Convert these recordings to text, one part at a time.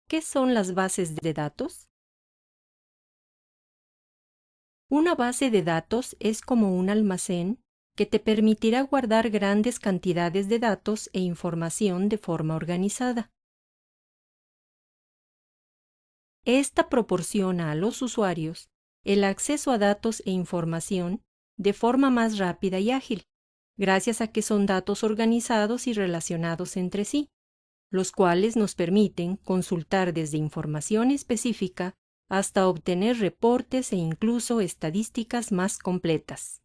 ¿Qué son las bases de datos? Una base de datos es como un almacén que te permitirá guardar grandes cantidades de datos e información de forma organizada. Esta proporciona a los usuarios el acceso a datos e información de forma más rápida y ágil, gracias a que son datos organizados y relacionados entre sí, los cuales nos permiten consultar desde información específica hasta obtener reportes e incluso estadísticas más completas.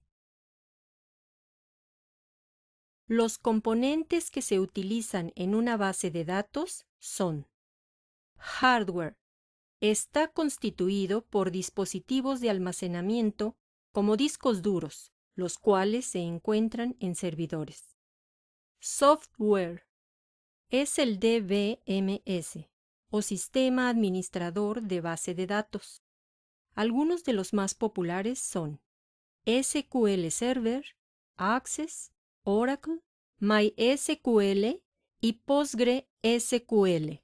Los componentes que se utilizan en una base de datos son hardware. Está constituido por dispositivos de almacenamiento como discos duros, los cuales se encuentran en servidores. Software es el DBMS, o Sistema Administrador de Base de Datos. Algunos de los más populares son SQL Server, Access, Oracle, MySQL y PostgreSQL.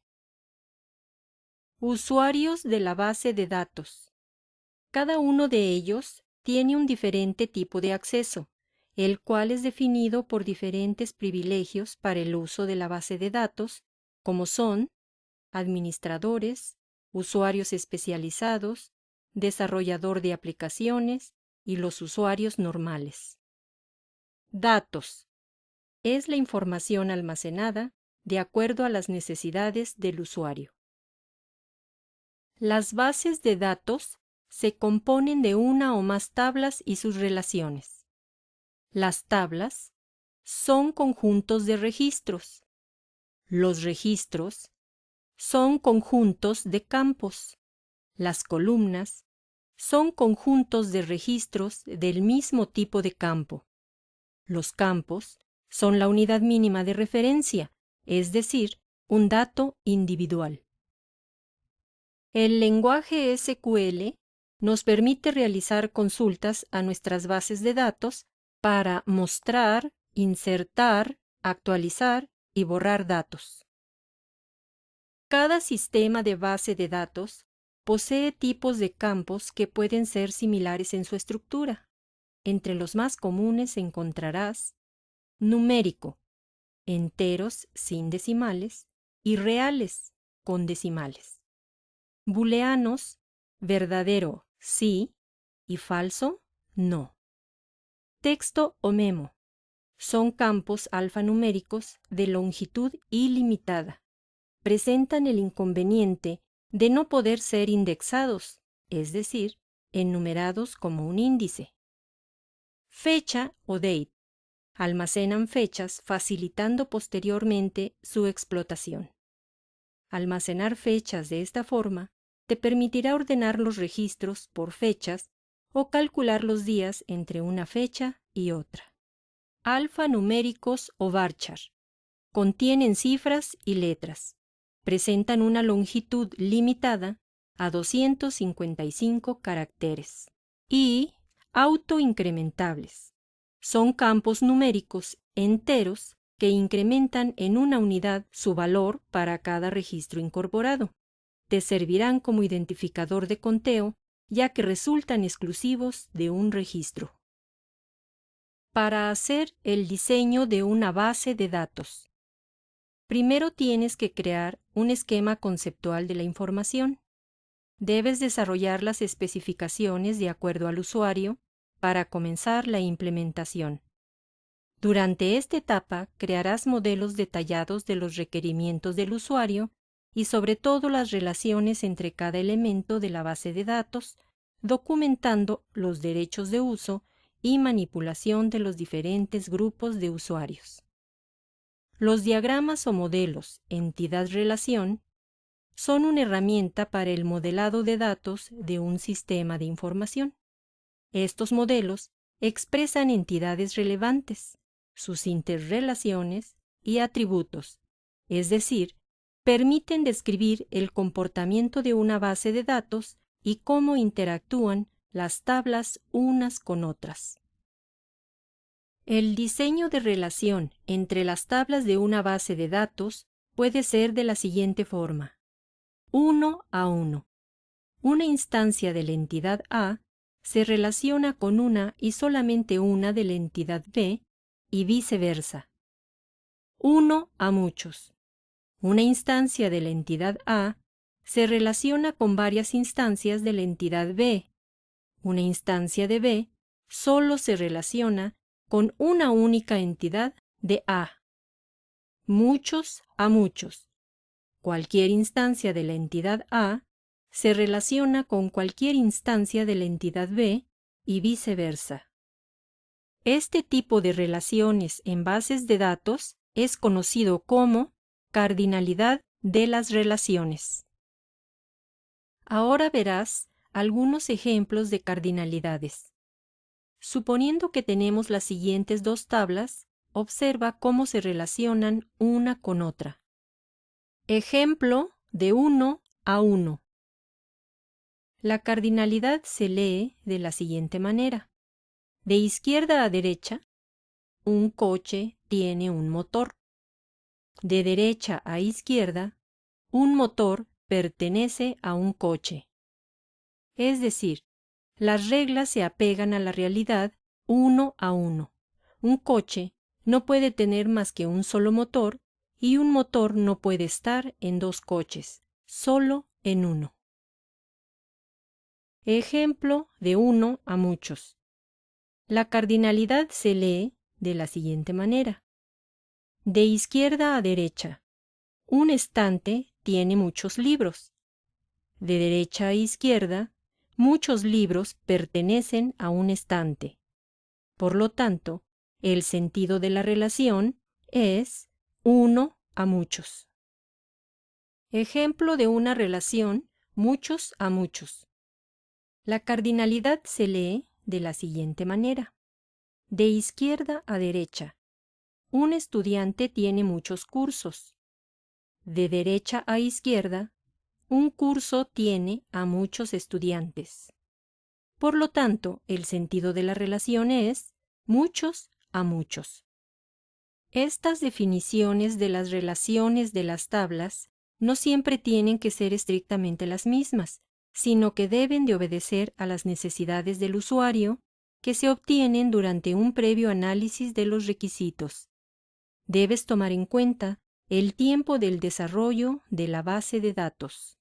Usuarios de la base de datos. Cada uno de ellos tiene un diferente tipo de acceso, el cual es definido por diferentes privilegios para el uso de la base de datos, como son administradores, usuarios especializados, desarrollador de aplicaciones y los usuarios normales. Datos. Es la información almacenada de acuerdo a las necesidades del usuario. Las bases de datos se componen de una o más tablas y sus relaciones. Las tablas son conjuntos de registros. Los registros son conjuntos de campos. Las columnas son conjuntos de registros del mismo tipo de campo. Los campos son la unidad mínima de referencia, es decir, un dato individual. El lenguaje SQL nos permite realizar consultas a nuestras bases de datos para mostrar, insertar, actualizar y borrar datos. Cada sistema de base de datos posee tipos de campos que pueden ser similares en su estructura. Entre los más comunes encontrarás numérico, enteros sin decimales, y reales, con decimales. Booleanos, verdadero, sí, y falso, no. Texto o memo. Son campos alfanuméricos de longitud ilimitada. Presentan el inconveniente de no poder ser indexados, es decir, enumerados como un índice. Fecha o date. Almacenan fechas facilitando posteriormente su explotación. Almacenar fechas de esta forma te permitirá ordenar los registros por fechas o calcular los días entre una fecha y otra. Alfanuméricos o varchar. Contienen cifras y letras. Presentan una longitud limitada a 255 caracteres. Y autoincrementables. Son campos numéricos enteros que incrementan en una unidad su valor para cada registro incorporado. Te servirán como identificador de conteo, ya que resultan exclusivos de un registro. Para hacer el diseño de una base de datos. Primero tienes que crear un esquema conceptual de la información. Debes desarrollar las especificaciones de acuerdo al usuario para comenzar la implementación. Durante esta etapa crearás modelos detallados de los requerimientos del usuario y sobre todo las relaciones entre cada elemento de la base de datos, documentando los derechos de uso y manipulación de los diferentes grupos de usuarios. Los diagramas o modelos entidad-relación son una herramienta para el modelado de datos de un sistema de información. Estos modelos expresan entidades relevantes, sus interrelaciones y atributos, es decir, permiten describir el comportamiento de una base de datos y cómo interactúan las tablas unas con otras. El diseño de relación entre las tablas de una base de datos puede ser de la siguiente forma. 1 a 1. Una instancia de la entidad A se relaciona con una y solamente una de la entidad B y viceversa. 1 a muchos. Una instancia de la entidad A se relaciona con varias instancias de la entidad B. Una instancia de B solo se relaciona con una única entidad de A. Muchos a muchos. Cualquier instancia de la entidad A se relaciona con cualquier instancia de la entidad B y viceversa. Este tipo de relaciones en bases de datos es conocido como cardinalidad de las relaciones. Ahora verás algunos ejemplos de cardinalidades. Suponiendo que tenemos las siguientes dos tablas, observa cómo se relacionan una con otra. Ejemplo de 1 a 1. La cardinalidad se lee de la siguiente manera. De izquierda a derecha, un coche tiene un motor. De derecha a izquierda, un motor pertenece a un coche. Es decir, las reglas se apegan a la realidad 1 a 1. Un coche no puede tener más que un solo motor y un motor no puede estar en dos coches, solo en uno. Ejemplo de 1 a muchos. La cardinalidad se lee de la siguiente manera. De izquierda a derecha, un estante tiene muchos libros. De derecha a izquierda, muchos libros pertenecen a un estante. Por lo tanto, el sentido de la relación es 1 a muchos. Ejemplo de una relación muchos a muchos. La cardinalidad se lee de la siguiente manera. De izquierda a derecha, un estudiante tiene muchos cursos. De derecha a izquierda, un curso tiene a muchos estudiantes. Por lo tanto, el sentido de la relación es muchos a muchos. Estas definiciones de las relaciones de las tablas no siempre tienen que ser estrictamente las mismas, sino que deben de obedecer a las necesidades del usuario que se obtienen durante un previo análisis de los requisitos. Debes tomar en cuenta el tiempo del desarrollo de la base de datos.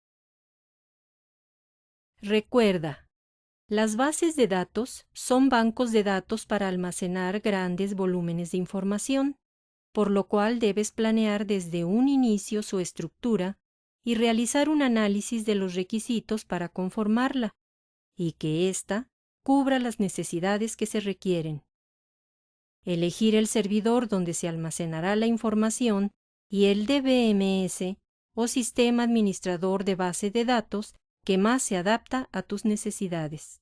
Recuerda, las bases de datos son bancos de datos para almacenar grandes volúmenes de información, por lo cual debes planear desde un inicio su estructura y realizar un análisis de los requisitos para conformarla, y que ésta cubra las necesidades que se requieren. Elegir el servidor donde se almacenará la información y el DBMS o sistema administrador de base de datos que más se adapta a tus necesidades.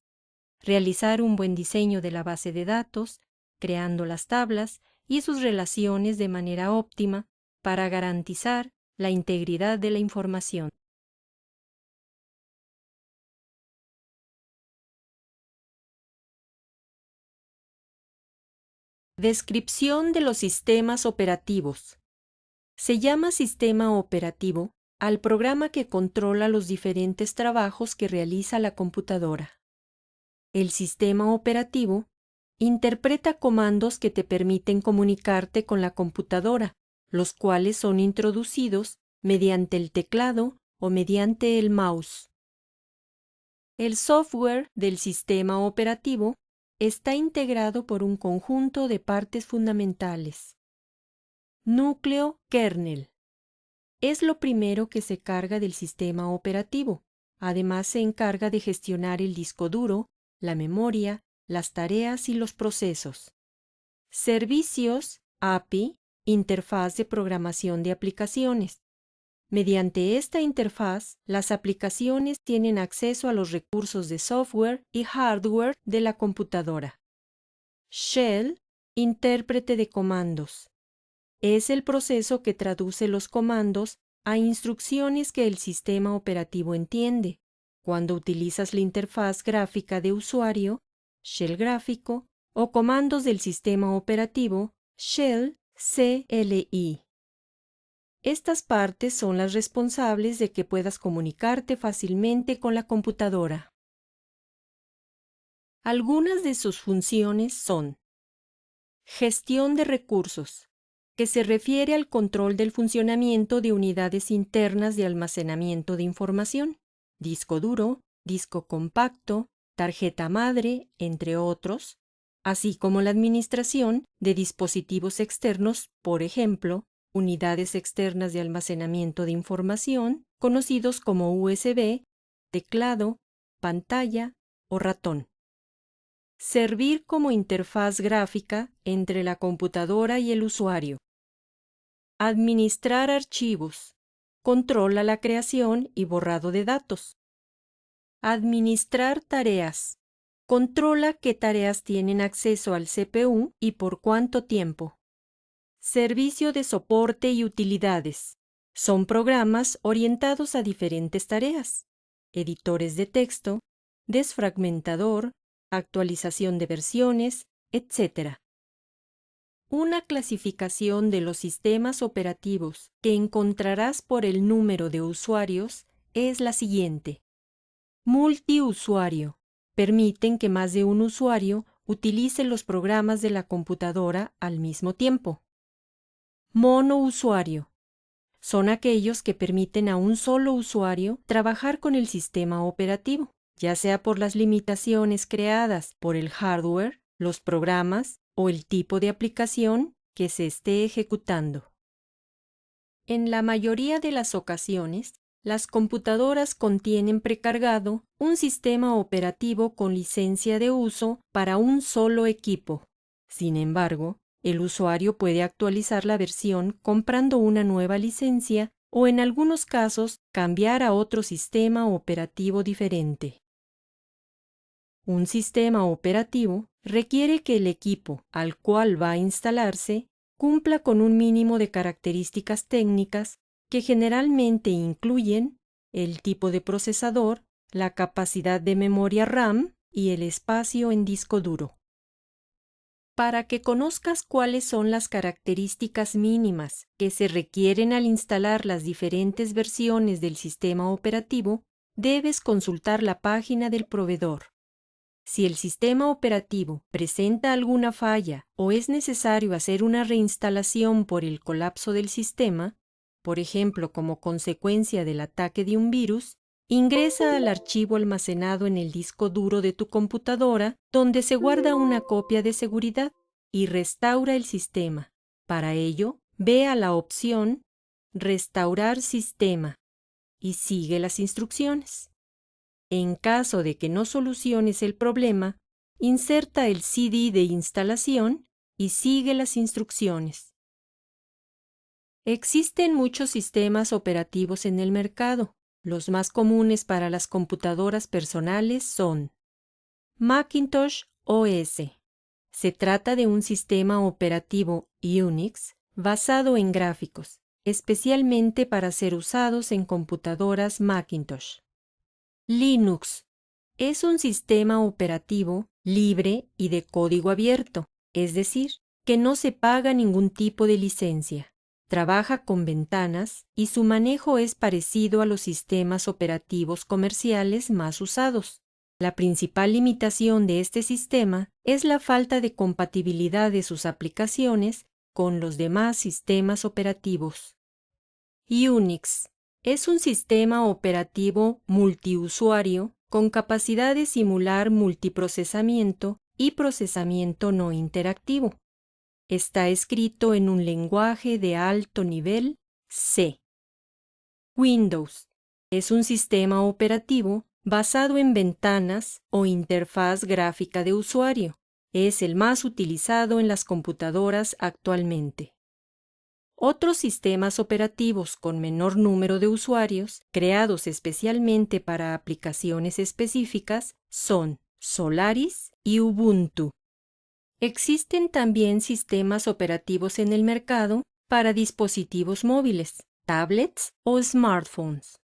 Realizar un buen diseño de la base de datos, creando las tablas y sus relaciones de manera óptima para garantizar la integridad de la información. Descripción de los sistemas operativos. Se llama sistema operativo al programa que controla los diferentes trabajos que realiza la computadora. El sistema operativo interpreta comandos que te permiten comunicarte con la computadora, los cuales son introducidos mediante el teclado o mediante el mouse. El software del sistema operativo está integrado por un conjunto de partes fundamentales. Núcleo kernel. Es lo primero que se carga del sistema operativo. Además, se encarga de gestionar el disco duro, la memoria, las tareas y los procesos. Servicios, API, interfaz de programación de aplicaciones. Mediante esta interfaz, las aplicaciones tienen acceso a los recursos de software y hardware de la computadora. Shell, intérprete de comandos. Es el proceso que traduce los comandos a instrucciones que el sistema operativo entiende. Cuando utilizas la interfaz gráfica de usuario, shell gráfico, o comandos del sistema operativo, shell CLI. Estas partes son las responsables de que puedas comunicarte fácilmente con la computadora. Algunas de sus funciones son: gestión de recursos, que se refiere al control del funcionamiento de unidades internas de almacenamiento de información, disco duro, disco compacto, tarjeta madre, entre otros, así como la administración de dispositivos externos, por ejemplo, unidades externas de almacenamiento de información, conocidos como USB, teclado, pantalla o ratón. Servir como interfaz gráfica entre la computadora y el usuario. Administrar archivos. Controla la creación y borrado de datos. Administrar tareas. Controla qué tareas tienen acceso al CPU y por cuánto tiempo. Servicio de soporte y utilidades. Son programas orientados a diferentes tareas. Editores de texto, desfragmentador, actualización de versiones, etc. Una clasificación de los sistemas operativos que encontrarás por el número de usuarios es la siguiente. Multiusuario. Permiten que más de un usuario utilice los programas de la computadora al mismo tiempo. Monousuario. Son aquellos que permiten a un solo usuario trabajar con el sistema operativo, ya sea por las limitaciones creadas por el hardware, los programas o el tipo de aplicación que se esté ejecutando. En la mayoría de las ocasiones, las computadoras contienen precargado un sistema operativo con licencia de uso para un solo equipo. Sin embargo, el usuario puede actualizar la versión comprando una nueva licencia o, en algunos casos, cambiar a otro sistema operativo diferente. Un sistema operativo requiere que el equipo al cual va a instalarse cumpla con un mínimo de características técnicas que generalmente incluyen el tipo de procesador, la capacidad de memoria RAM y el espacio en disco duro. Para que conozcas cuáles son las características mínimas que se requieren al instalar las diferentes versiones del sistema operativo, debes consultar la página del proveedor. Si el sistema operativo presenta alguna falla o es necesario hacer una reinstalación por el colapso del sistema, por ejemplo como consecuencia del ataque de un virus, ingresa al archivo almacenado en el disco duro de tu computadora, donde se guarda una copia de seguridad, y restaura el sistema. Para ello, ve a la opción Restaurar sistema y sigue las instrucciones. En caso de que no soluciones el problema, inserta el CD de instalación y sigue las instrucciones. Existen muchos sistemas operativos en el mercado. Los más comunes para las computadoras personales son Macintosh OS. Se trata de un sistema operativo Unix basado en gráficos, especialmente para ser usados en computadoras Macintosh. Linux es un sistema operativo libre y de código abierto, es decir, que no se paga ningún tipo de licencia. Trabaja con ventanas y su manejo es parecido a los sistemas operativos comerciales más usados. La principal limitación de este sistema es la falta de compatibilidad de sus aplicaciones con los demás sistemas operativos. Unix es un sistema operativo multiusuario con capacidad de simular multiprocesamiento y procesamiento no interactivo. Está escrito en un lenguaje de alto nivel C. Windows es un sistema operativo basado en ventanas o interfaz gráfica de usuario. Es el más utilizado en las computadoras actualmente. Otros sistemas operativos con menor número de usuarios, creados especialmente para aplicaciones específicas, son Solaris y Ubuntu. Existen también sistemas operativos en el mercado para dispositivos móviles, tablets o smartphones.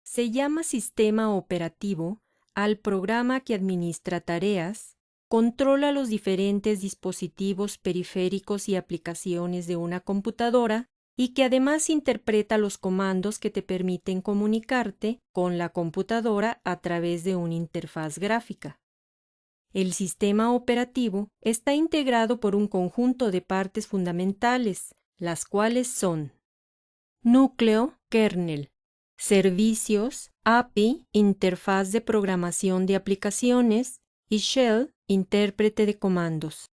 Se llama sistema operativo al programa que administra tareas, controla los diferentes dispositivos periféricos y aplicaciones de una computadora y que además interpreta los comandos que te permiten comunicarte con la computadora a través de una interfaz gráfica. El sistema operativo está integrado por un conjunto de partes fundamentales, las cuales son núcleo, kernel, servicios, API, interfaz de programación de aplicaciones, y shell, intérprete de comandos.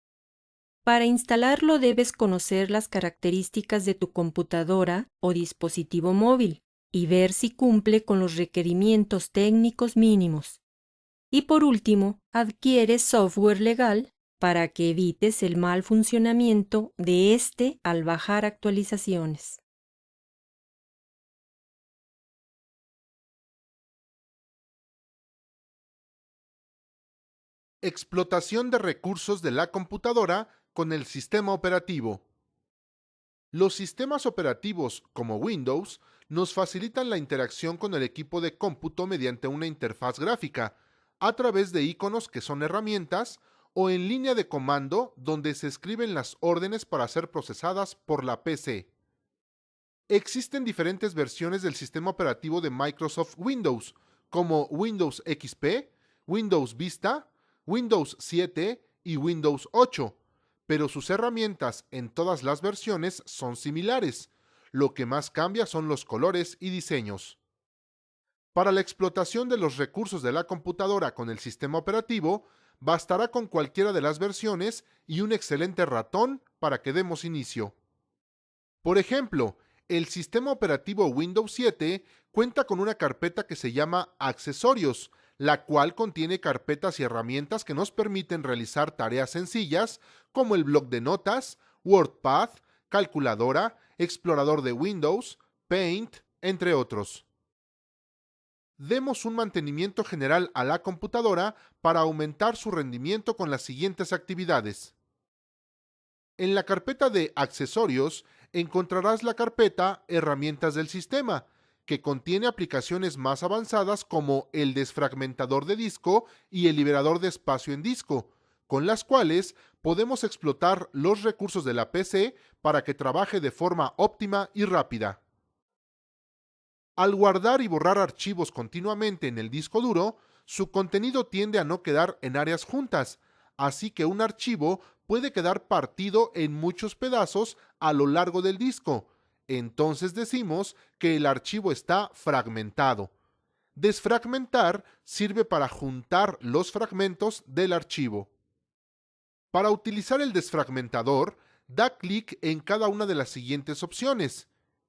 Para instalarlo debes conocer las características de tu computadora o dispositivo móvil y ver si cumple con los requerimientos técnicos mínimos. Y por último, adquiere software legal para que evites el mal funcionamiento de este al bajar actualizaciones. Explotación de recursos de la computadora con el sistema operativo. Los sistemas operativos, como Windows, nos facilitan la interacción con el equipo de cómputo mediante una interfaz gráfica, a través de iconos que son herramientas, o en línea de comando donde se escriben las órdenes para ser procesadas por la PC. Existen diferentes versiones del sistema operativo de Microsoft Windows, como Windows XP, Windows Vista, Windows 7 y Windows 8, pero sus herramientas en todas las versiones son similares. Lo que más cambia son los colores y diseños. Para la explotación de los recursos de la computadora con el sistema operativo, bastará con cualquiera de las versiones y un excelente ratón para que demos inicio. Por ejemplo, el sistema operativo Windows 7 cuenta con una carpeta que se llama Accesorios, la cual contiene carpetas y herramientas que nos permiten realizar tareas sencillas como el bloc de notas, WordPad, calculadora, explorador de Windows, Paint, entre otros. Demos un mantenimiento general a la computadora para aumentar su rendimiento con las siguientes actividades. En la carpeta de Accesorios encontrarás la carpeta Herramientas del sistema, que contiene aplicaciones más avanzadas como el desfragmentador de disco y el liberador de espacio en disco, con las cuales podemos explotar los recursos de la PC para que trabaje de forma óptima y rápida. Al guardar y borrar archivos continuamente en el disco duro, su contenido tiende a no quedar en áreas juntas, así que un archivo puede quedar partido en muchos pedazos a lo largo del disco. Entonces decimos que el archivo está fragmentado. Desfragmentar sirve para juntar los fragmentos del archivo. Para utilizar el desfragmentador, da clic en cada una de las siguientes opciones.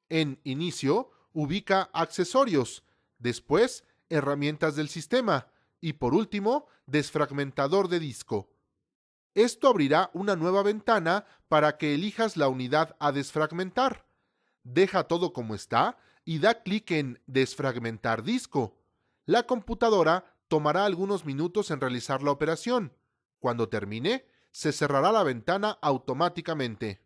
En Inicio, ubica Accesorios, después Herramientas del sistema y por último, Desfragmentador de disco. Esto abrirá una nueva ventana para que elijas la unidad a desfragmentar. Deja todo como está y da clic en Desfragmentar disco. La computadora tomará algunos minutos en realizar la operación. Cuando termine, se cerrará la ventana automáticamente.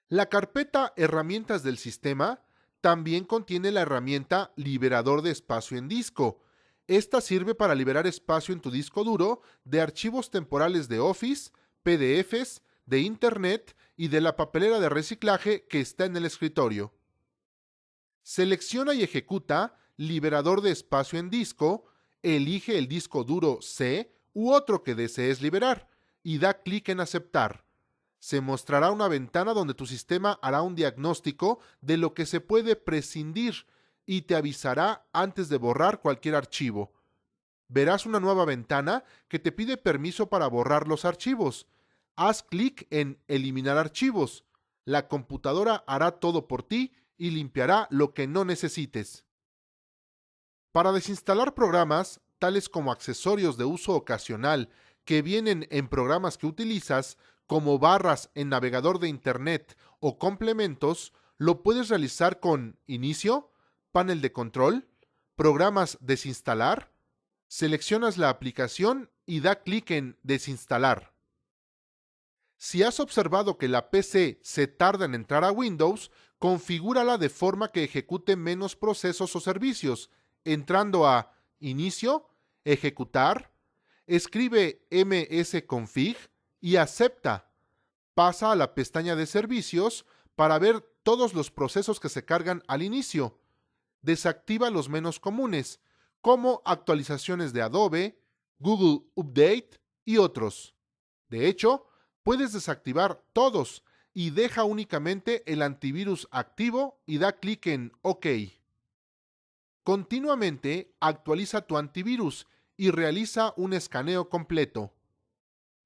La carpeta Herramientas del sistema también contiene la herramienta Liberador de espacio en disco. Esta sirve para liberar espacio en tu disco duro de archivos temporales de Office, PDFs, de Internet y de la papelera de reciclaje que está en el escritorio. Selecciona y ejecuta Liberador de espacio en disco, elige el disco duro C u otro que desees liberar y da clic en Aceptar. Se mostrará una ventana donde tu sistema hará un diagnóstico de lo que se puede prescindir y te avisará antes de borrar cualquier archivo. Verás una nueva ventana que te pide permiso para borrar los archivos. Haz clic en Eliminar archivos. La computadora hará todo por ti y limpiará lo que no necesites. Para desinstalar programas, tales como accesorios de uso ocasional que vienen en programas que utilizas, como barras en navegador de Internet o complementos, lo puedes realizar con Inicio, Panel de control, Programas desinstalar, seleccionas la aplicación y da clic en Desinstalar. Si has observado que la PC se tarda en entrar a Windows, configúrala de forma que ejecute menos procesos o servicios, entrando a Inicio, Ejecutar, Escribe msconfig y acepta. Pasa a la pestaña de servicios para ver todos los procesos que se cargan al inicio. Desactiva los menos comunes, como actualizaciones de Adobe, Google Update y otros. De hecho, puedes desactivar todos y deja únicamente el antivirus activo y da clic en OK. Continuamente actualiza tu antivirus y realiza un escaneo completo.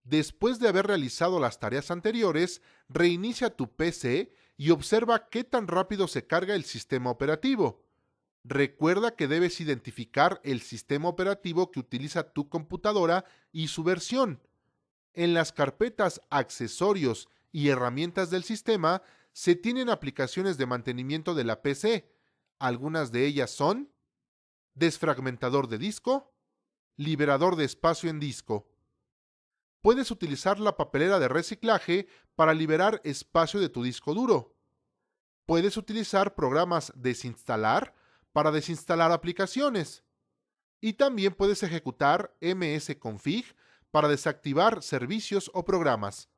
Después de haber realizado las tareas anteriores, reinicia tu PC y observa qué tan rápido se carga el sistema operativo. Recuerda que debes identificar el sistema operativo que utiliza tu computadora y su versión. En las carpetas Accesorios y Herramientas del sistema se tienen aplicaciones de mantenimiento de la PC. Algunas de ellas son desfragmentador de disco, liberador de espacio en disco. Puedes utilizar la papelera de reciclaje para liberar espacio de tu disco duro. Puedes utilizar programas desinstalar para desinstalar aplicaciones. Y también puedes ejecutar msconfig para desactivar servicios o programas.